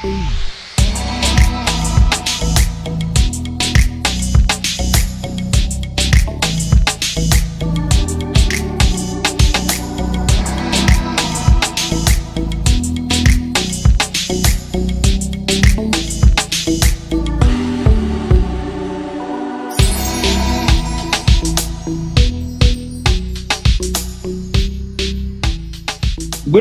Good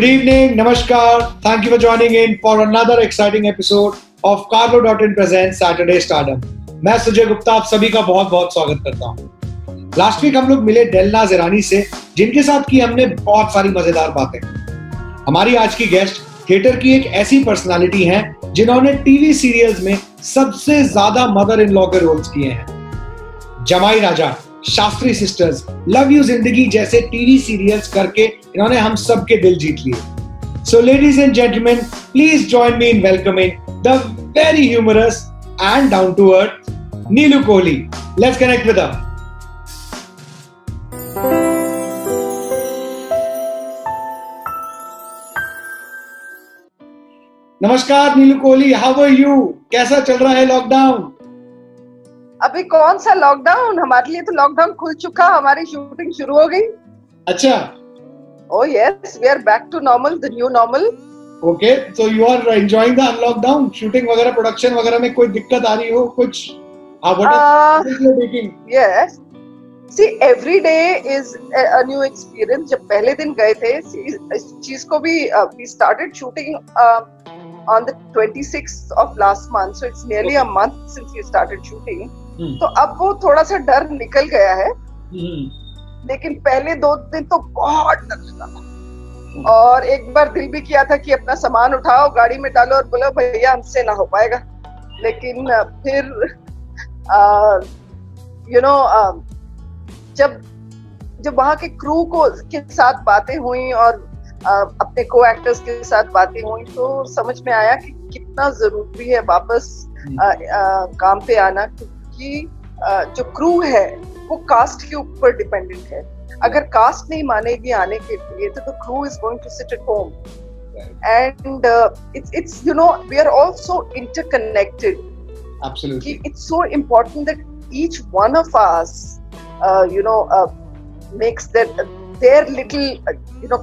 evening, Namaskar. Thank you for joining in for another exciting episode of Carlo.in presents Saturday Stardom. मैं सुजय गुप्ता आप सभी का बहुत बहुत स्वागत करता हूँ। लास्ट वीक हम लोग मिले डेलनाज़ ईरानी से, जिनके साथ की हमने बहुत सारी मजेदार बातें। हमारी आज की गेस्ट थिएटर की एक ऐसी पर्सनालिटी हैं जिन्होंने टीवी सीरियल्स में सबसे ज्यादा मदर इन लॉ के रोल्स किए हैं। जमाई राजा, शास्त्री सिस्टर्स, लव यू जिंदगी जैसे टीवी सीरियल्स करके इन्होंने हम सबके दिल जीत लिए। So ladies and gentleman, please join me in welcoming the very humorous and down to earth Neelu Kohli. Let's connect with her. नमस्कार Neelu Kohli, how are you? कैसा चल रहा है लॉकडाउन? अभी कौन सा लॉकडाउन, हमारे लिए तो लॉकडाउन खुल चुका, हमारी शूटिंग शुरू हो गई। अच्छा। Oh yes, we are back to normal, the new normal. Okay, so you are enjoying the lockdown, shooting वगैरह, प्रोडक्शन वगैरह में कोई दिक्कत आ रही हो कुछ? Yes, see every day is a new experience. जब पहले दिन गए थे इस चीज को भी, we started shooting on the 26th of last month, so it's nearly a month since we started shooting. तो अब वो थोड़ा सा डर निकल गया है, लेकिन पहले 2 दिन तो बहुत डर लगा। और एक बार दिल भी किया था कि अपना सामान उठाओ, गाड़ी में डालो और बोलो भैया हमसे ना हो पाएगा। लेकिन फिर जब वहाँ के क्रू के साथ बातें हुई और अपने को एक्टर्स के साथ बातें हुई, तो समझ में आया कि कितना जरूरी है वापस काम पे आना, क्योंकि जो क्रू है वो कास्ट के ऊपर डिपेंडेंट है। अगर कास्ट नहीं मानेगी आने के लिए तो the crew is going to sit at home, and it's we are all so interconnected. Absolutely. It's so important that each one of us makes their little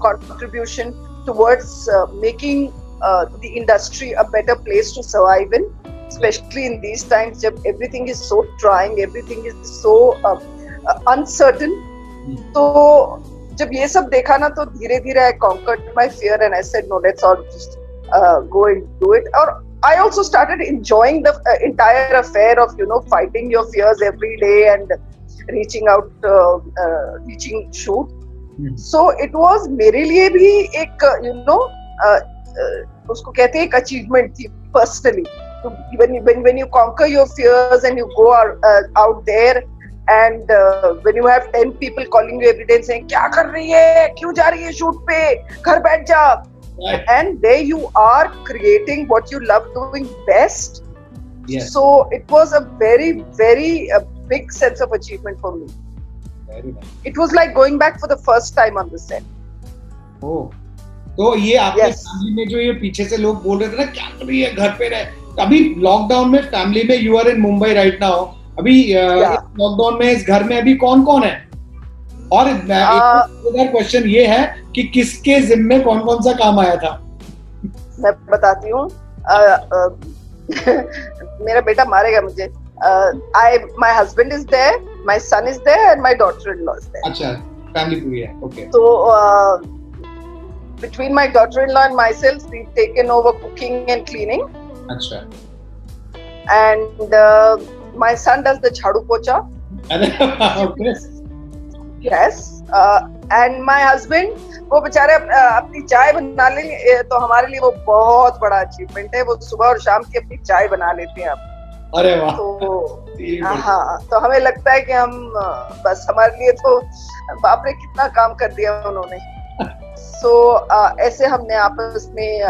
contribution towards making the industry a better place to survive in, especially in these times jab everything is so trying, everything is so uncertain. तो जब ये सब देखा ना, तो धीरे धीरे I conquered my fear and I said no, let's all just go and do it. Or I also started enjoying the entire affair of fighting your fears every day and reaching out, reaching shoot. So it was मेरे लिए भी एक उसको कहते हैं एक achievement थी personally. when you conquer your fears and you go out there and when you have 10 people calling you every day and saying क्या कर रही है, क्यों जा रही है शूट पे, घर बैठ जा, and there you are creating what you love doing best. Yes. So it was a very very big sense of achievement for me. It was like going back for the first time on the set. Oh, तो ये आपके family में जो ये पीछे से लोग बोल रहे थे ना क्या कर रही है, घर पे रहे, अभी लॉकडाउन में फैमिली में you are in Mumbai right now, अभी लॉकडाउन में इस घर में अभी कौन कौन है? और एक क्वेश्चन ये है कि किसके जिम्मे कौन कौन सा काम आया था? मैं बताती हूँ। मेरा बेटा मारेगा मुझे। My husband is there, my son is there, and my daughter-in-law is there. अच्छा, family पूरी है, okay. So between my daughter-in-law and myself, we've taken over cooking and cleaning. अच्छा. And my son does the jhadu pocha. Okay. Yes. And my husband, वो बेचारे अपनी चाय बना ले, तो हमारे लिए वो बहुत बड़ा अचीवमेंट है। वो सुबह और शाम की अपनी चाय बना लेते हैं अब। अरे वाह। तो हाँ, तो हमें लगता है कि हम बस हमारे लिए तो बाप रे कितना काम कर दिया उन्होंने। सो ऐसे हमने आपस में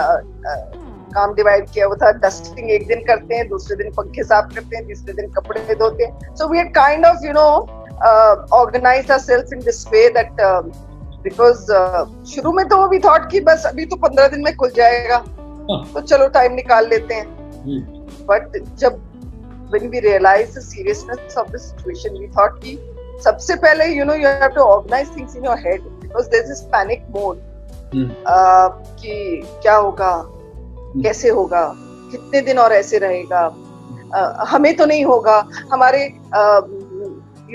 काम डिवाइड किया हुआ था। डस्टिंग एक दिन करते हैं, दूसरे दिन पंखे साफ करते हैं, तीसरे दिन कपड़े धोते हैं। So we had kind of organised ourselves in this way that because शुरू में तो वी थॉट कि बस अभी तो 15 दिन में खुल जाएगा, तो चलो टाइम निकाल लेते हैं। बट जब when we realized the seriousness of the situation, we thought कि सबसे पहले you have to organize things in your head because there's this panic mode कि क्या होगा, कैसे होगा, कितने दिन और ऐसे रहेगा, हमें तो नहीं होगा, हमारे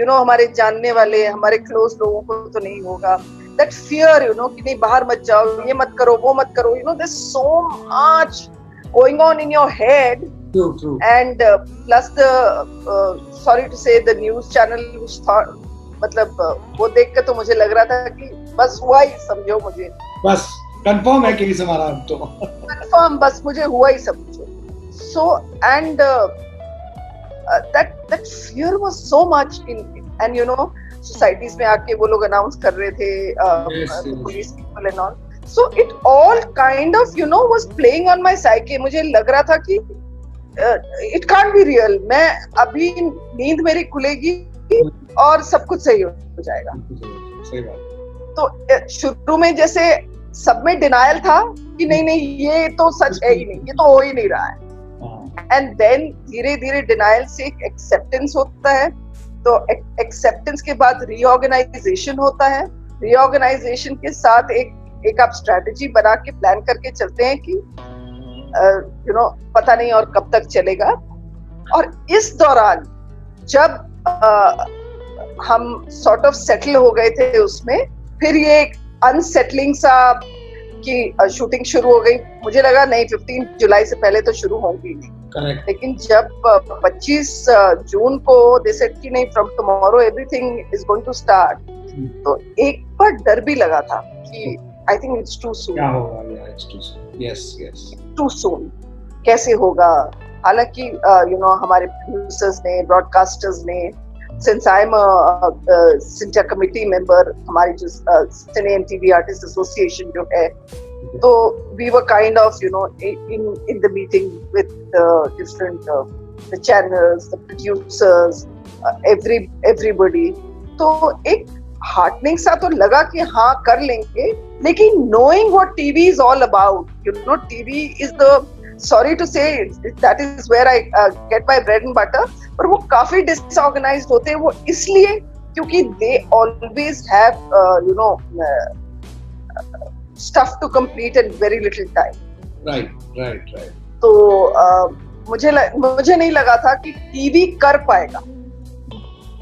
हमारे जानने वाले, हमारे क्लोज लोगों को तो नहीं होगा। That fear, कि नहीं बाहर मत जाओ, ये मत करो, वो मत करो, there's so much going on in your head. True. And plus the sorry to say the news channel which thought, मतलब वो देख के तो मुझे लग रहा था कि बस हुआ ही, समझो मुझे बस कंफर्म है केस हमारा, अब तो कंफर्म, बस मुझे हुआ ही समझो। So and that fear was so much in, and societies में आके वो लोग अनाउंस कर रहे थे, police people and all. So it all kind of was playing on my psyche. मुझे लग रहा था कि it can't be real. मैं अभी नींद मेरी खुलेगी और सब कुछ सही हो जाएगा। सही बात। तो शुरू में जैसे सब में डिनायल था कि नहीं ये तो सच है ही नहीं, ये तो हो ही नहीं रहा है। एंड देन धीरे धीरे डिनायल से एक एक्सेप्टेंस होता है, तो एक्सेप्टेंस के बाद रीऑर्गेनाइजेशन होता है, रीऑर्गेनाइजेशन के साथ एक आप स्ट्रेटेजी बना के प्लान करके चलते हैं कि पता नहीं और कब तक चलेगा। और इस दौरान जब हम सॉर्ट ऑफ सेटल हो गए थे उसमें, फिर ये एक अनसेटलिंग सा कि शूटिंग शुरू हो गई। मुझे लगा नहीं 15 जुलाई से पहले तो शुरू होंगी नहीं। Correct. लेकिन जब 25 जून को दे सेड कि नहीं from tomorrow everything is going to start, तो एक बार डर भी लगा था कि I think it's too soon. क्या होगा? It's too soon. Yes too soon, कैसे होगा? हालांकि हमारे प्रोड्यूसर्स ने, ब्रॉडकास्टर्स ने, since I am CINTAA committee member, हमारी जो cine and TV artist association जो है, तो we were kind of in the meeting with the channels, the producers, everybody. तो एक हार्टनिंग सा तो लगा कि हाँ कर लेंगे, लेकिन knowing what TV is all about, TV is the, sorry to say, that is where I get my bread and butter, पर वो काफी disorganized होते हैं। वो इसलिए क्योंकि they always have stuff to complete in very little time. Right. तो मुझे नहीं लगा था कि टीवी कर पाएगा।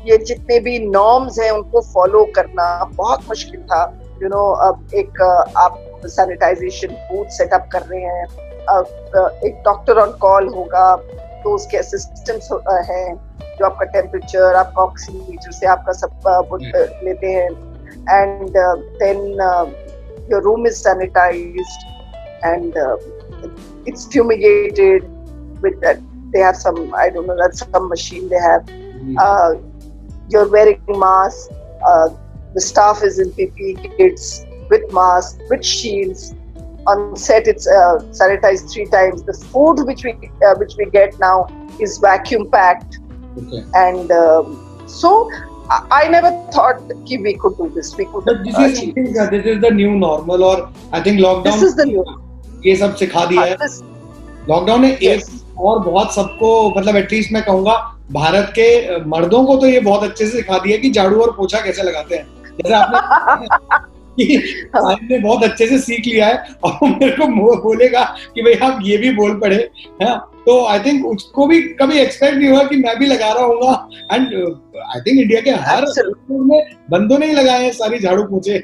ये जितने भी नॉर्म्स हैं उनको फॉलो करना बहुत मुश्किल था। अब एक आप सैनिटाइजेशन बूथ सेटअप कर रहे हैं, एक डॉक्टर ऑन कॉल होगा, तो उसके असिस्टेंट्स हैं जो आपका टेम्परेचर, आपका ऑक्सीमीटर से आपका सब लेते हैं, and then your room is sanitized and it's fumigated with that. They have some, I don't know, that's some machine they have. You're wearing mask. The staff is in PPE kits with masks, with shields. On set, it's sanitized 3 times. The food which we get now is vacuum packed. Okay. And so I never thought कि we could do this. We could. But this is the new normal, और I think lockdown. This is the new. ये सब सिखा दिया है। Lockdown ने एक और बहुत सबको, मतलब एटलीस्ट मैं कहूँगा भारत के मर्दों को तो ये बहुत अच्छे से सिखा दिया कि झाड़ू और पोछा कैसे लगाते हैं। जैसे आपने बहुत अच्छे से सीख लिया है, और मेरे को बोलेगा कि भाई आप ये भी बोल पड़े हैं, तो आई थिंक उसको भी कभी एक्सपेक्ट नहीं हुआ कि मैं भी लगा रहा हूँगा। एंड आई थिंक इंडिया के हर में बंदों ने ही लगाए हैं सारी झाड़ू पोछे।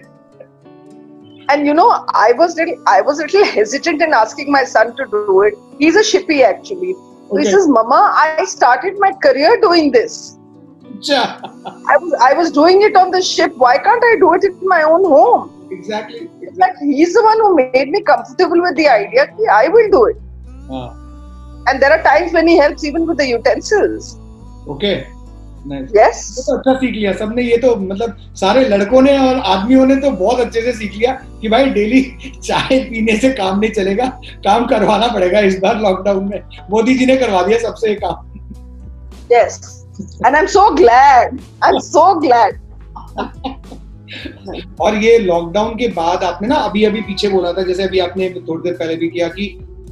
And I was little hesitant in asking my son to do it. He's a shippy actually. Okay. He says, "Mama, I started my career doing this. I was doing it on the ship. Why can't I do it in my own home?" Exactly. Like he's the one who made me comfortable with the idea that I will do it. And there are times when he helps even with the utensils. Okay. Nice. Yes. तो अच्छा सीख लिया सबने। ये तो मतलब सारे लड़कों ने और आदमियों ने तो बहुत अच्छे से सीख लिया कि भाई डेली चाय पीने से काम नहीं चलेगा, काम करवाना पड़ेगा। इस बार लॉकडाउन में मोदी जी ने करवा दिया सबसे ये काम। Yes. And I'm so glad. I'm so glad. और ये लॉकडाउन के बाद आपने ना अभी पीछे बोला था, जैसे अभी आपने थोड़ी देर पहले भी किया कि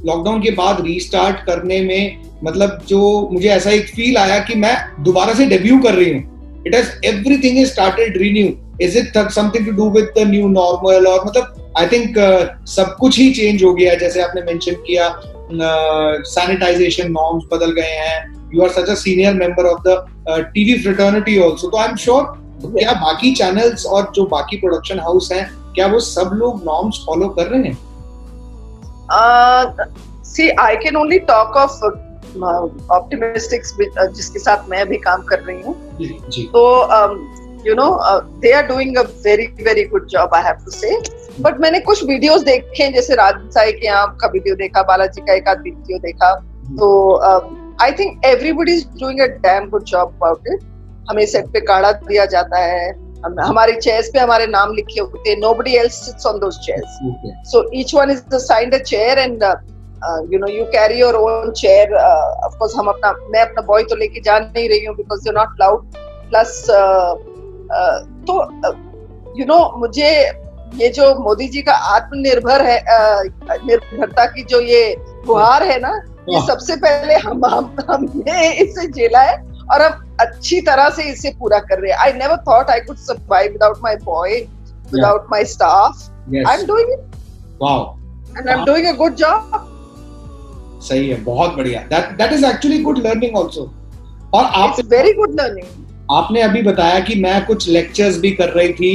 लॉकडाउन के बाद रीस्टार्ट करने में, मतलब जो मुझे ऐसा एक फील आया कि मैं दोबारा से डेब्यू कर रही हूँ. It has everything is started renew. Is it something to do with the new normal, और मतलब आई थिंक सब कुछ ही चेंज हो गया है. जैसे आपने मेंशन किया, सैनिटाइजेशन नॉर्म्स बदल गए हैं. You are such a senior member of the TV fraternity also. तो आई एम श्योर क्या बाकी चैनल्स और जो बाकी प्रोडक्शन हाउस हैं, क्या वो सब लोग नॉर्म्स फॉलो कर रहे हैं? See, I can only talk of Optimistics, जिसके साथ मैं भी काम कर रही हूँ. तो you know, they are doing a very very good job, I have to say. But मैंने कुछ वीडियोस देखे हैं, जैसे राज साई के यहाँ का वीडियो देखा, बालाजी का एक आध वीडियो देखा. तो I think everybody is doing a damn good job about it. हमें सेट पे काढ़ा दिया जाता है, हमारे चेयर्स पे हमारे नाम लिखे होते हैं. Nobody else sits on those chairs. Okay. So each one is assigned a chair, and you know, you carry your own chair. Of course, मैं अपना बॉय तो लेके जा नहीं रही हूँ because they're not allowed. Plus, तो you know, मुझे ये जो मोदी जी का आत्मनिर्भर है, निर्भरता की जो ये गुहार है ना, ये सबसे पहले हमने इसे झेला है और अब अच्छी तरह से इसे पूरा कर रहे हैं. I never thought I could survive without my boy, without my staff. Yes. I'm doing it. Wow. And I'm doing a good job. सही है, बहुत बढ़िया. That is actually good learning also. और आप It's very good learning. आपने अभी बताया कि मैं कुछ लेक्चर्स भी कर रही थी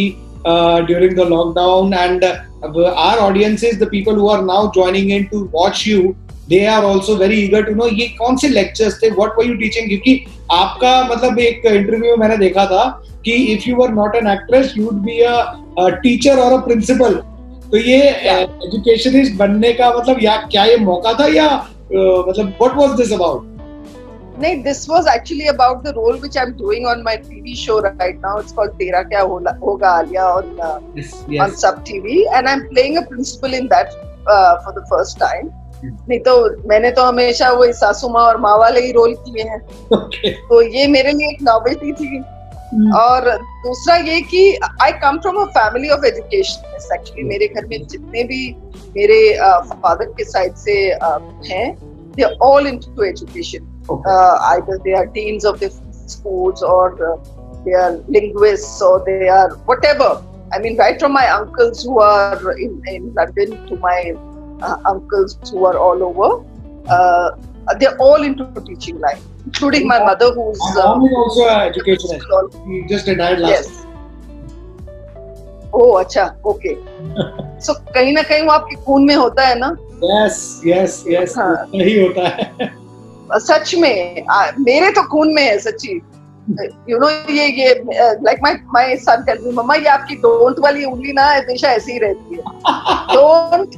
during the lockdown, and our audiences, the people who are now joining in to watch you, they are also very eager to know ये कौन से lectures थे, what were you teaching? क्योंकि आपका मतलब एक इंटरव्यू में मैंने देखा था कि if you were not an actress, you would be a teacher or a principal. तो ये एजुकेशनिस्ट बनने का मतलब या क्या ये मौका था, या मतलब what was this about? नहीं, this was actually about the role which I'm doing on my TV show right now. It's called तेरा क्या होगा Alia on Sub TV, and I'm playing a principal in that for the first time. नहीं तो मैंने तो हमेशा वो सासू माँ और माँ वाले ही रोल किए हैं. तो ये मेरे लिए एक नॉवेल्टी थी. और दूसरा ये कि I come from a family of educationists. Actually मेरे घर में जितने भी मेरे फादर के साइड से हैं, they are all into education. Either they are deans of the schools, or they are linguists, or they are whatever. I mean, right from my uncles who are in London to my uncles who are all over, they're all into teaching line, including my mother, who's also an educationist. He just retired last. Yes. Oh, अच्छा, okay. So कहीं ना कहीं वो आपके खून में होता है ना? Yes. यही होता है. सच में मेरे तो खून में है, सच्ची. You know, ये like my son tells me, मम्मा ये आपकी don't वाली उंगली ना हमेशा ऐसी ही रहती है. Don't.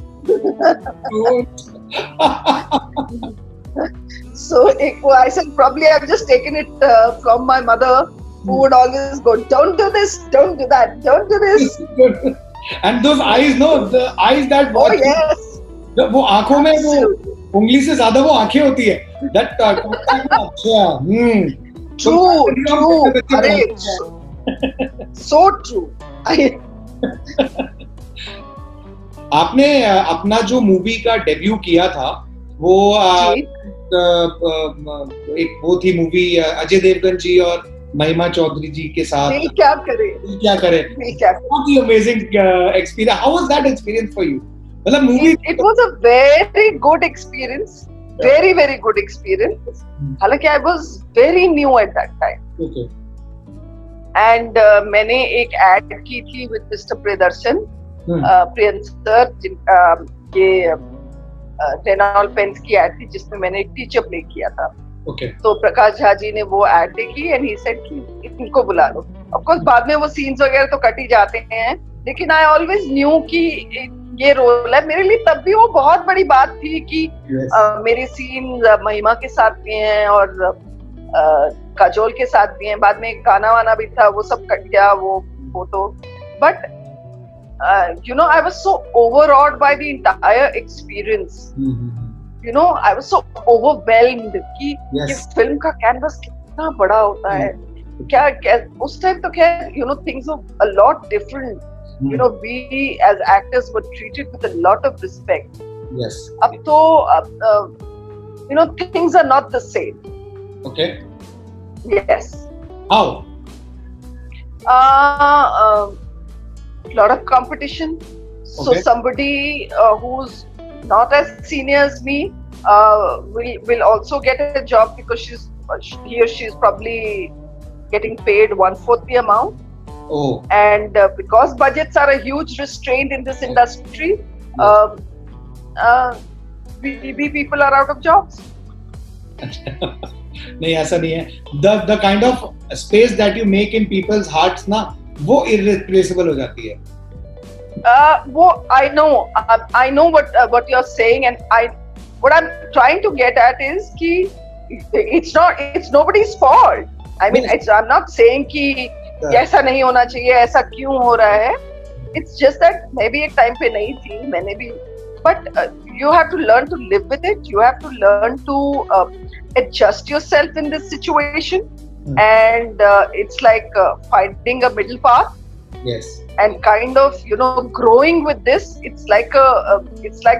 So I said probably I've just taken it from my mother, who would always go, don't do this, don't do that, don't do this. And those eyes, no, the eyes that watch. Oh yes. वो आंखों में वो उंगली से ज्यादा वो आंखें होती है. That अच्छा. True. अरे, so true. आपने अपना जो मूवी का डेब्यू किया था वो एक वो थी मूवी अजय देवगन जी और महिमा चौधरी जी के साथ. क्या करे. बहुत ही amazing experience. How was that experience for you? मतलब movie it was a very good experience. Very very good experience. हालांकि I was very new at that time. Okay. And मैंने एक ad की थी with Mr. Priyadarsan, प्रियंस सर, ये Reynold pens की ad थी जिसमें मैंने एक टीचर प्ले किया था. Okay. तो प्रकाश झा जी ने वो ad देखी and he said कि इनको बुला लो. Of course बाद में वो scenes वगैरह तो कट ही जाते हैं, लेकिन I always knew कि ये रोल है मेरे लिए. तब भी वो बहुत बड़ी बात थी कि मेरे सीन महिमा के साथ भी हैं और काजोल के साथ भी हैं. बाद में गाना वाना भी था, वो सब कट गया वो तो. But you know, I was so overawed by the entire experience. You know, I was so overwhelmed कि ये फिल्म का कैनवस कितना बड़ा होता है. क्या उस टाइम तो खैर you know, things were a lot different. You know, we as actors were treated with a lot of respect. Yes. अब तो things are not the same. Okay. Yes. How? Lot of competition. So Okay. somebody who's not as senior as me will also get a job because he or she is probably getting paid 1/4 the amount. Oh. And because budgets are a huge restraint in this industry, we people are out of jobs. नहीं, ऐसा नहीं है. The kind of space that you make in people's hearts ना, वो irreplaceable हो जाती है. I know what you're saying, and what I'm trying to get at is कि it's nobody's fault. I mean, I'm not saying कि ऐसा नहीं होना चाहिए, ऐसा क्यों हो रहा है. It's just that मैं भी एक टाइम पे नहीं थी, मैंने भी. But you have to learn to live with it. You have to learn to adjust yourself in this situation, and it's like finding a middle path. Yes. And kind of growing with this. It's like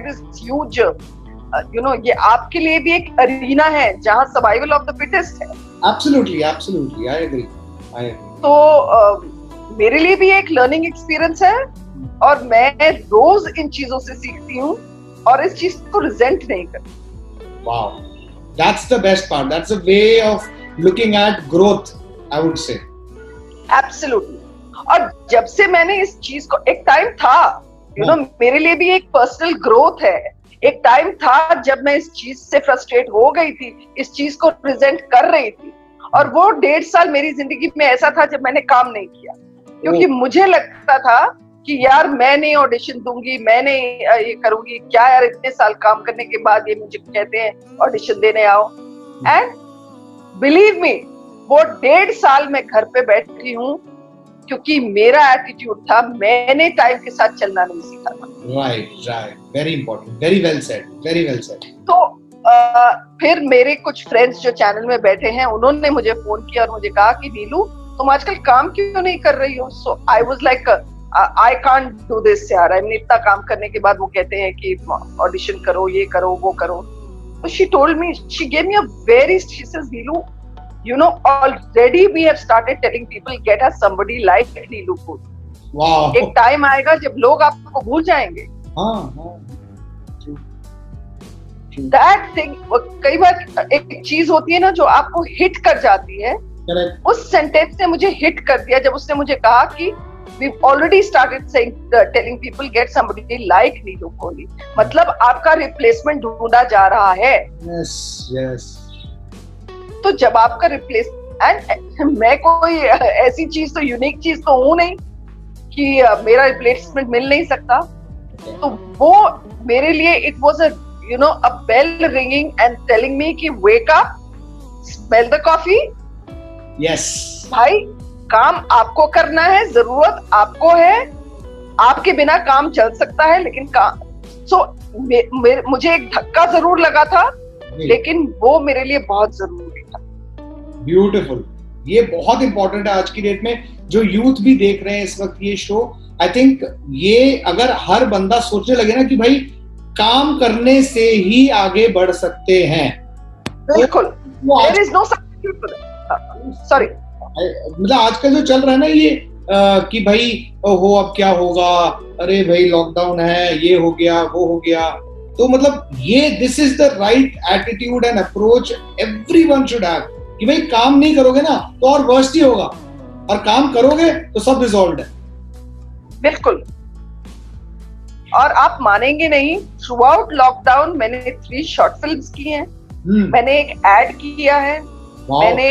this huge ये आपके लिए भी एक arena है जहाँ survival of the fittest है. Absolutely, I agree. तो मेरे लिए भी एक learning experience है और मैं रोज इन चीजों से सीखती हूँ और इस चीज को resent नहीं करती. Wow, that's the best part. That's a way of looking at growth, I would say. Absolutely. और जब से मैंने इस चीज को, एक टाइम था मेरे लिए भी एक पर्सनल ग्रोथ है. एक टाइम था जब मैं इस चीज से फ्रस्ट्रेट हो गई थी, इस चीज को प्रेजेंट कर रही थी, और वो 1.5 साल मेरी जिंदगी में ऐसा था जब मैंने काम नहीं किया, क्योंकि मुझे लगता था कि यार मैं नहीं ऑडिशन दूंगी, मैं नहीं ये करूंगी, क्या यार इतने साल काम करने के बाद ये मुझे कहते हैं ऑडिशन देने आओ. एंड बिलीव मी, वो 1.5 साल मैं घर पे बैठी हूँ क्योंकि मेरा एटीट्यूड था, मैंने टाइम के साथ चलना नहीं सीखा था. Right. Very important. Very well said. तो फिर मेरे कुछ फ्रेंड्स जो चैनल में बैठे हैं, उन्होंने मुझे फोन किया और मुझे कहा कि नीलू तुम आजकल काम क्यों नहीं कर रही हो. So I was like I can't do this यार. आई मीन इतना काम करने के बाद वो कहते हैं कि ऑडिशन करो, ये करो, वो करो. तो she told me, she gave me a very, she says Neelu, already we have started telling people get us somebody like Neelu Koot. Wow. एक टाइम आएगा जब लोग आपको भूल जाएंगे. That thing, कई बार एक चीज होती है ना जो आपको हिट कर जाती है. Correct. उस सेंटेंस ने मुझे हिट कर दिया जब उसने मुझे कहा कि we've already started saying telling people get somebody like Neelu Kohli. मतलब आपका रिप्लेसमेंट ढूंढा जा रहा है. Yes. तो जब आपका एंड मैं कोई ऐसी चीज तो यूनिक चीज तो हूं नहीं कि मेरा रिप्लेसमेंट मिल नहीं सकता. तो वो मेरे लिए it was a bell ringing and telling me कि wake up, smell the coffee. Yes भाई, काम आपको करना है, जरूरत आपको है, आपके बिना काम चल सकता है, लेकिन काम मुझे एक धक्का जरूर लगा था, लेकिन वो मेरे लिए बहुत जरूरी था. ब्यूटीफुल. ये बहुत इंपॉर्टेंट है आज की डेट में, जो यूथ भी देख रहे हैं इस वक्त ये शो. आई थिंक ये अगर हर बंदा सोचने लगे ना कि भाई काम करने से ही आगे बढ़ सकते हैं. बिल्कुल. There is no substitute for that. Sorry. मतलब आजकल जो चल रहा है ना ये कि भाई हो अब क्या होगा, अरे भाई लॉकडाउन है, ये हो गया, वो हो गया. तो मतलब ये this is the right attitude and approach everyone should have कि भाई काम नहीं करोगे ना तो और वर्स्ट ही होगा, और काम करोगे तो सब रिजॉल्व्ड है. बिल्कुल. और आप मानेंगे नहीं, थ्रू आउट लॉकडाउन मैंने 3 शॉर्ट फिल्म्स की हैं. मैंने एक एड किया है. मैंने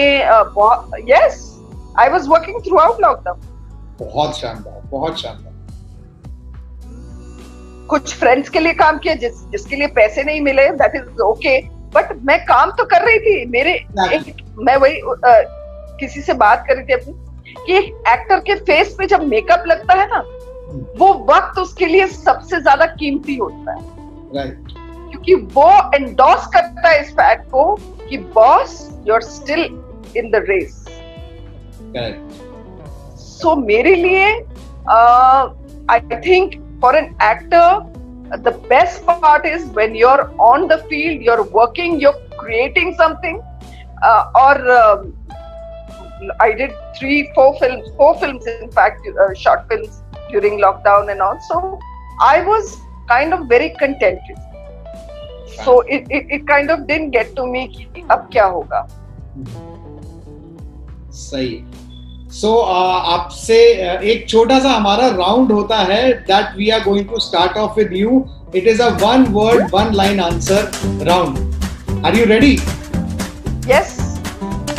yes, I was working through out lockdown. बहुत शानदार. कुछ फ्रेंड्स के लिए काम किया जिसके लिए पैसे नहीं मिले, दैट इज ओके, बट मैं काम तो कर रही थी. मैं वही किसी से बात कर रही थी अपनी कि एक एक्टर के फेस पे जब मेकअप लगता है ना, वो वक्त उसके लिए सबसे ज्यादा कीमती होता है. राइट. क्योंकि वो एंडोर्स करता है इस फैक्ट को कि boss, you are still in the race. So मेरे लिए I think for an actor the best part is when you're on the field, you're working, you're creating something. I did 4 films in fact, short films during lockdown and all. So I was kind of very contented. So it kind of didn't get to me कि अब क्या होगा. सही. So आपसे एक छोटा सा हमारा राउंड होता है that we are going to start off with you. It is a one word, one line answer round. Are you ready? Yes.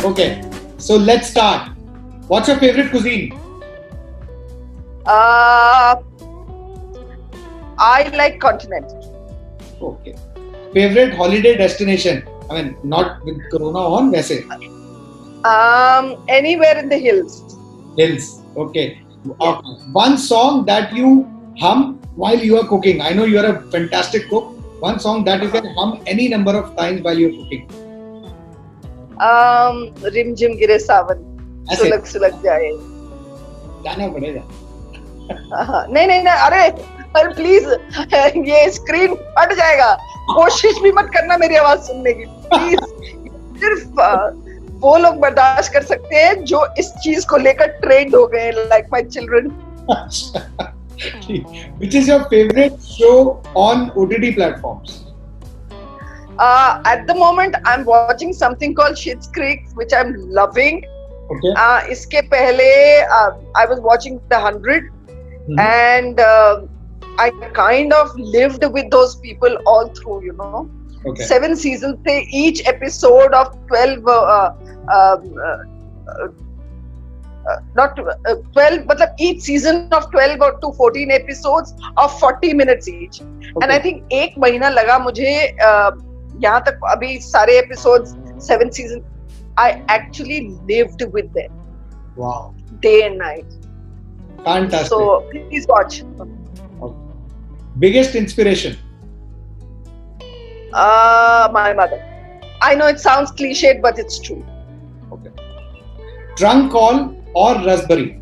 Okay. So let's start. What's your favorite cuisine? I like continental. Okay. Favorite holiday destination? I mean, not with Corona on, वैसे. Anywhere in the hills. Hills. Okay. One song that you hum while you are cooking. I know you are a fantastic cook. One song that you can hum any number of times while you are cooking. Rim Jim Gire Sawan. सुलग सुलग जाए. गाना पड़ेगा. नहीं अरे please ये screen फट जाएगा. कोशिश भी मत करना मेरी आवाज सुनने की प्लीज. सिर्फ वो लोग बर्दाश्त कर सकते हैं जो इस चीज को लेकर ट्रेंड हो गए, like my children. Which is your favorite show on OTT platforms? At the moment I'm watching something called Schitt's Creek, which I'm loving. Okay. इसके पहले I was watching The 100, and I kind of lived with those people all through, you know. Okay. 7 seasons थे, each episode of 12 not 12, मतलब each season of 12 or to 14 episodes of 40 minutes each. Okay. And I think 1 महीना लगा मुझे यहाँ तक. अभी सारे episodes 7 seasons I actually lived with them. Wow. Day and night. Fantastic. So please watch. Okay. Biggest inspiration? My mother. I know it sounds cliched, but it's true. Okay. Trunk call or Raspberry?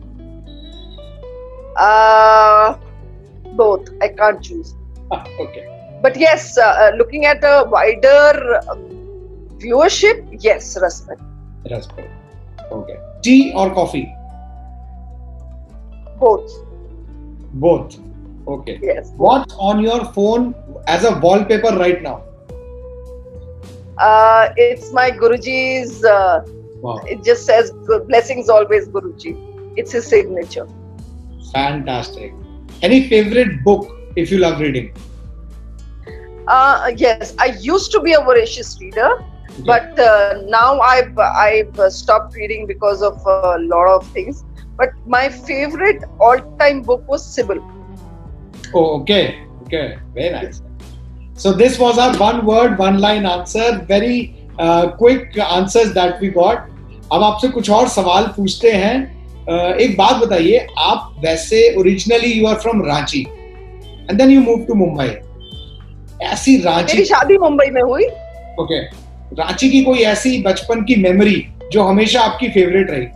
Both. I can't choose. Okay. But yes, looking at a wider viewership, yes, Raspberry. Raspberry. Okay. Tea or coffee? Both. Both. Okay. Yes. What's on your phone as a wallpaper right now? It's my Guruji's. Wow. It just says blessings always, Guruji. It's his signature. Fantastic. Any favorite book if you love reading? Yes, I used to be a voracious reader, okay. But now I've stopped reading because of a lot of things. But my favorite all-time book was Sybil. Oh, okay. Okay. Very nice. So this was our one word, one line answer. Very quick answers that we got. अब आपसे कुछ और सवाल पूछते हैं. एक बात बताइए, आप वैसे originally you are from Ranchi and then you moved to Mumbai. ऐसी रांची. मेरी शादी मुंबई में हुई. Okay. रांची की कोई ऐसी बचपन की मेमोरी जो हमेशा आपकी फेवरेट रही?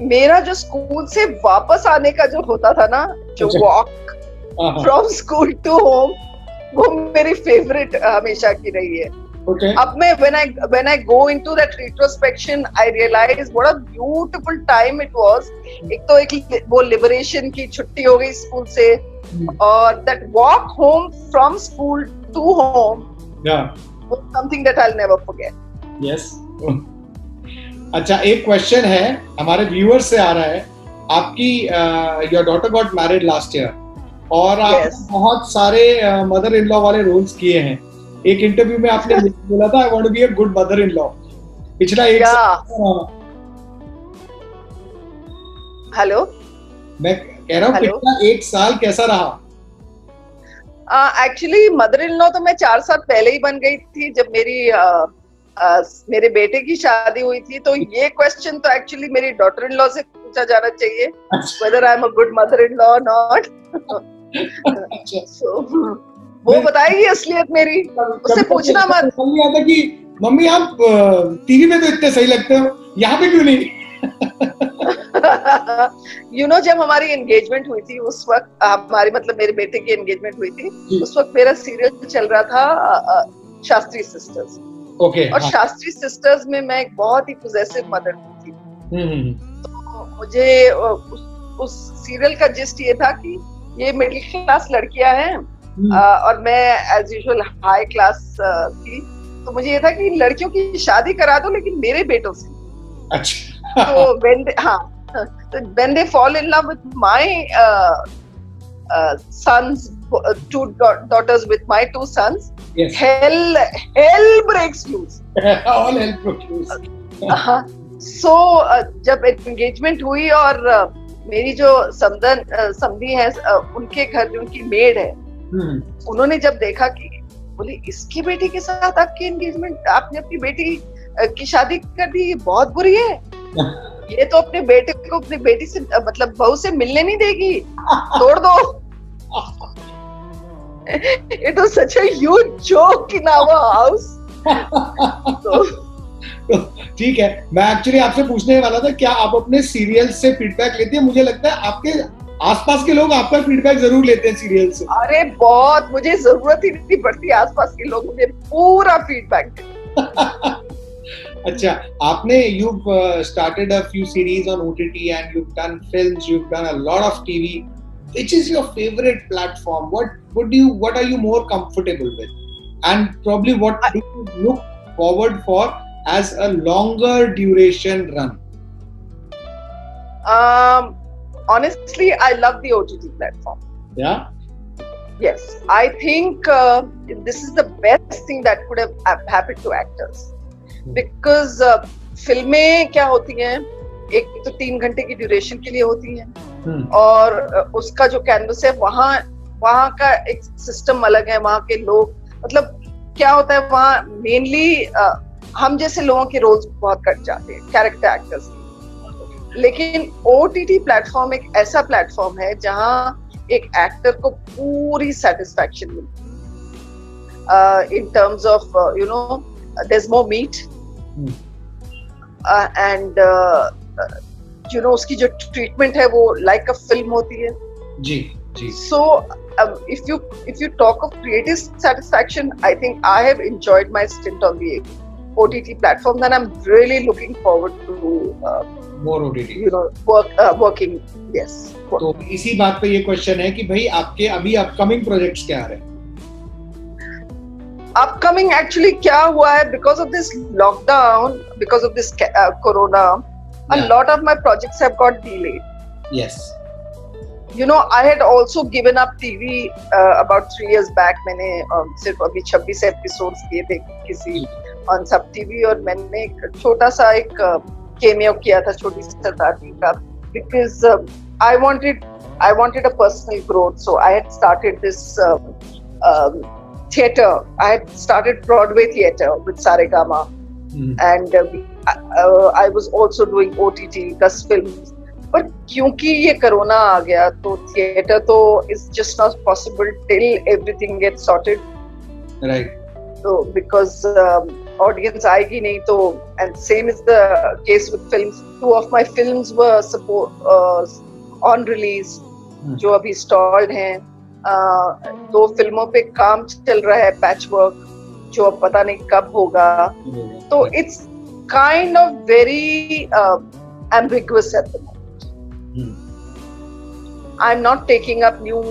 मेरा जो स्कूल से वापस आने का जो होता था ना, जो walk from school to home, वो मेरी फेवरेट हमेशा की रही है. Okay. अब मैं when I go into that retrospection, I realize what a beautiful time it was. एक तो वो लिबरेशन की छुट्टी हो गई स्कूल से, और that walk home from school to home, yeah, was something that I'll never forget. Yes. अच्छा, एक क्वेश्चन है हमारे व्यूअर्स से आ रहा है. आपकी your daughter got married last year और आप बहुत सारे मदर इन लॉ वाले रोल्स किए हैं. एक इंटरव्यू में आपने बोला था I want to be a good mother in law. पिछला एक साल. हेलो, मैं कह रहा हूँ पिछला 1 साल कैसा रहा? एक्चुअली मदर इन लॉ तो मैं 4 साल पहले ही बन गई थी जब मेरे बेटे की शादी हुई थी. तो ये क्वेश्चन तो एक्चुअली मेरी डॉटर इन लॉ से पूछा जाना चाहिए, whether I am a good mother in law or not. So, वो बताएगी असलियत मेरी, उससे पूछना मत. आता कि मम्मी आप टीवी में तो इतने सही लगते हो, यहाँ पे क्यों नहीं? जब हमारी एंगेजमेंट हुई थी उस वक्त हमारी मतलब मेरे बेटे की एंगेजमेंट हुई थी, उस वक्त मेरा सीरियल चल रहा था शास्त्री सिस्टर्स। और शास्त्री सिस्टर्स में मैं एक बहुत ही पोजेसिव मदर थी। तो मुझे उस सीरियल का जिस्ट ये था कि ये मिडिल क्लास लड़कियां हैं और मैं एज यूजुअल हाई क्लास थी, तो मुझे ये था कि लड़कियों की शादी करा दो लेकिन मेरे बेटों से। अच्छा। तो when they fall in love with my sons, two daughters with my two sons, yes. hell breaks loose. All hell broke loose. So जब एंगेजमेंट हुई और मेरी जो समधी है उनके घर जो उनकी मेड है, उन्होंने जब देखा कि बोले इसकी बेटी के साथ आपकी एंगेजमेंट, आपने अपनी बेटी की शादी कर दी, ये बहुत बुरी है, ये तो अपने बेटे को अपनी बेटी से मतलब बहू से मिलने नहीं देगी, तोड़ दो। It was such a huge joke in our house. ठीक है, मैं एक्चुअली आपसे पूछने वाला था क्या आप अपने सीरियल से फीडबैक लेते हैं? मुझे लगता है आपके आसपास के लोग आपका फीडबैक जरूर लेते हैं सीरियल से। अरे बहुत, मुझे जरूरत ही नहीं पड़ती, आसपास के लोग मुझे पूरा फीडबैक देते। अच्छा, आपने you've started a few series on OTT and you've done films, you've done a lot of TV. Which is your favorite platform? What are you more comfortable with? And probably what do you look forward for as a longer duration run? Honestly, I love the OTT platform. Yeah? Yes, I think this is the best thing that could have happened to actors. Because फिल्में क्या होती हैं, एक तो 3 घंटे की duration के लिए होती हैं और उसका जो कैनवस है वहाँ का एक सिस्टम अलग है, वहाँ के लोग मतलब क्या होता है वहाँ मेनली हम जैसे लोगों के रोल्स बहुत कट जाते हैं, कैरेक्टर एक्टर्स। लेकिन OTT प्लेटफॉर्म एक ऐसा प्लेटफॉर्म है जहाँ एक एक्टर को पूरी सेटिस्फैक्शन मिलती in terms of there's more meat and उसकी जो ट्रीटमेंट है वो लाइक अ फिल्म होती है। जी जी। So if you talk of creative satisfaction, I think I have enjoyed my stint on the OTT platform and I'm really looking forward to more OTT working. Yes. तो इसी बात पे ये question है कि भाई आपके अभी अपकमिंग प्रोजेक्ट्स क्या रहे? Upcoming actually क्या हुआ है, because of this lockdown, because of this corona, a lot of my projects have got delayed. Yes. I had also given up TV about 3 years back. मैंने सिर्फ अभी 26 एपिसोड्स किए थे किसी ऑन सब टीवी और मैंने एक छोटा सा एक केमियो किया था छोटी सी सरदारजी का, because I wanted a personal growth, so I had started this theater. I had started Broadway theater with Saregama, and I was also doing OTT 10 films. पर क्योंकि ये कोरोना आ गया तो थिएटर तो is just not possible till everything gets sorted. Right. So because audience आएगी नहीं तो, and same is the case with films. 2 of my films were on release जो अभी stalled हैं. 2 फिल्मों पे काम चल रहा है पैच वर्क जो अब पता नहीं कब होगा, तो it's kind of very ambiguous at the moment. I'm not taking up new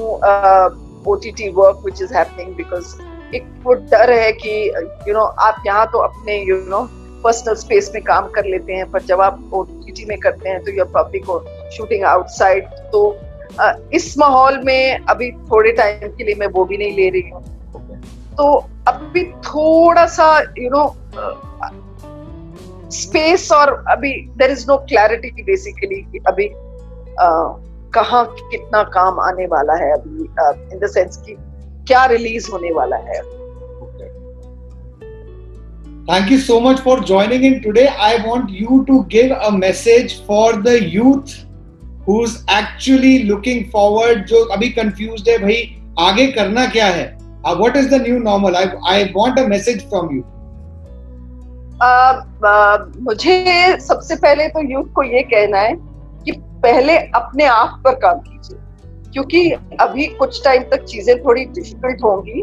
OTT work which is happening because एक वो डर है कि आप यहाँ तो अपने पर्सनल स्पेस में काम कर लेते हैं, पर जब आप OTT में करते हैं तो you're probably shooting outside. तो इस माहौल में अभी थोड़े टाइम के लिए मैं वो भी नहीं ले रही हूँ, तो अभी थोड़ा सा स्पेस और अभी there is no clarity basically अभी कहाँ कितना काम आने वाला है अभी इन द सेंस कि क्या रिलीज होने वाला है. Thank you so much for joining in today. I want you to give a message for the youth who's actually looking forward, जो अभी confused है भाई आगे करना क्या है. What is the new normal? I want a message from you. मुझे सबसे पहले तो यूथ को ये कहना है कि पहले अपने आप पर काम कीजिए, क्योंकि अभी कुछ टाइम तक चीजें थोड़ी डिफिकल्ट होंगी।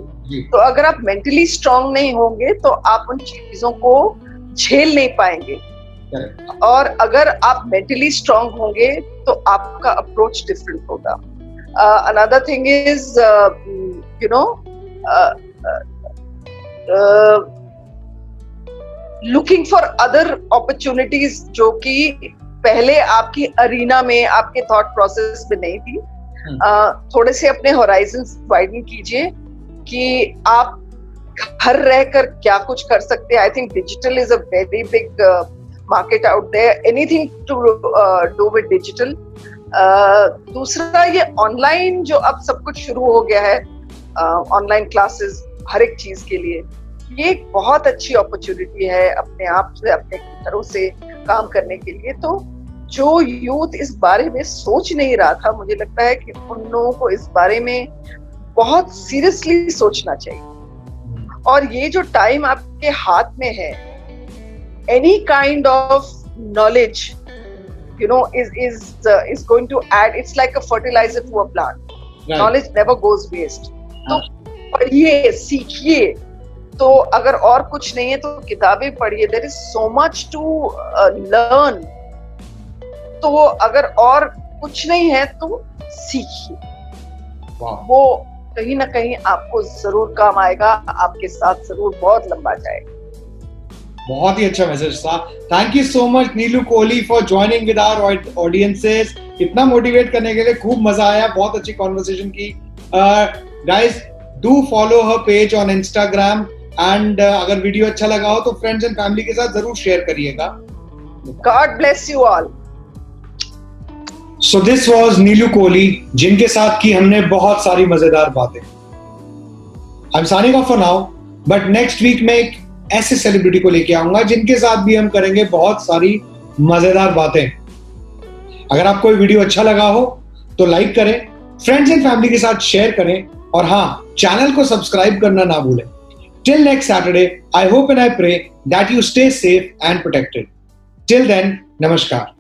तो अगर आप मेंटली स्ट्रांग नहीं होंगे तो आप उन चीजों को झेल नहीं पाएंगे। और अगर आप मेंटली स्ट्रांग होंगे तो आपका अप्रोच डिफरेंट होगा। Another thing is looking for other opportunities जो कि पहले आपकी अरीना में, आपके थॉट प्रोसेस में नहीं थी। थोड़े से अपने होराइजन्स वाइडन कीजिए कि आप घर रहकर क्या कुछ कर सकते हैं। I think digital is a very big market out there, anything to do with digital. दूसरा, ये ऑनलाइन जो अब सब कुछ शुरू हो गया है, ऑनलाइन क्लासेस हर एक चीज के लिए, ये एक बहुत अच्छी अपॉर्चुनिटी है अपने आप से, अपने घरों से काम करने के लिए। तो जो यूथ इस बारे में सोच नहीं रहा था, मुझे लगता है कि उन लोगों को इस बारे में बहुत सीरियसली सोचना चाहिए। और ये जो टाइम आपके हाथ में है, any kind of knowledge is going to add, it's like a fertilizer to a plant. Right. Knowledge never goes waste. तो पढ़िए, सीखिए। तो अगर और कुछ नहीं है तो किताबें पढ़िए, there is so much to learn. तो अगर और कुछ नहीं है तो सीखिए। वो कहीं ना कहीं आपको जरूर काम आएगा, आपके साथ जरूर बहुत लंबा जाएगा। बहुत ही अच्छा मैसेज था। Thank you so much Neelu Kohli for joining with our audiences. इतना मोटिवेट करने के लिए खूब मजा आया, बहुत अच्छी कॉन्वर्सेशन की। Guys, do follow her page on Instagram and अगर वीडियो अच्छा लगा हो तो फ्रेंड्स एंड फैमिली के साथ जरूर शेयर करिएगा। God bless you all. So this was Neelu Kohli, जिनके साथ की हमने बहुत सारी मजेदार बातें। I am signing off for now, but next week में एक ऐसे सेलिब्रिटी को लेके आऊंगा जिनके साथ भी हम करेंगे बहुत सारी मजेदार बातें। अगर आपको ये वीडियो अच्छा लगा हो तो लाइक करें, फ्रेंड्स एंड फैमिली के साथ शेयर करें, और हाँ, चैनल को सब्सक्राइब करना ना भूलें। Till next Saturday, I hope and I pray that you stay safe and protected. Till then, नमस्कार।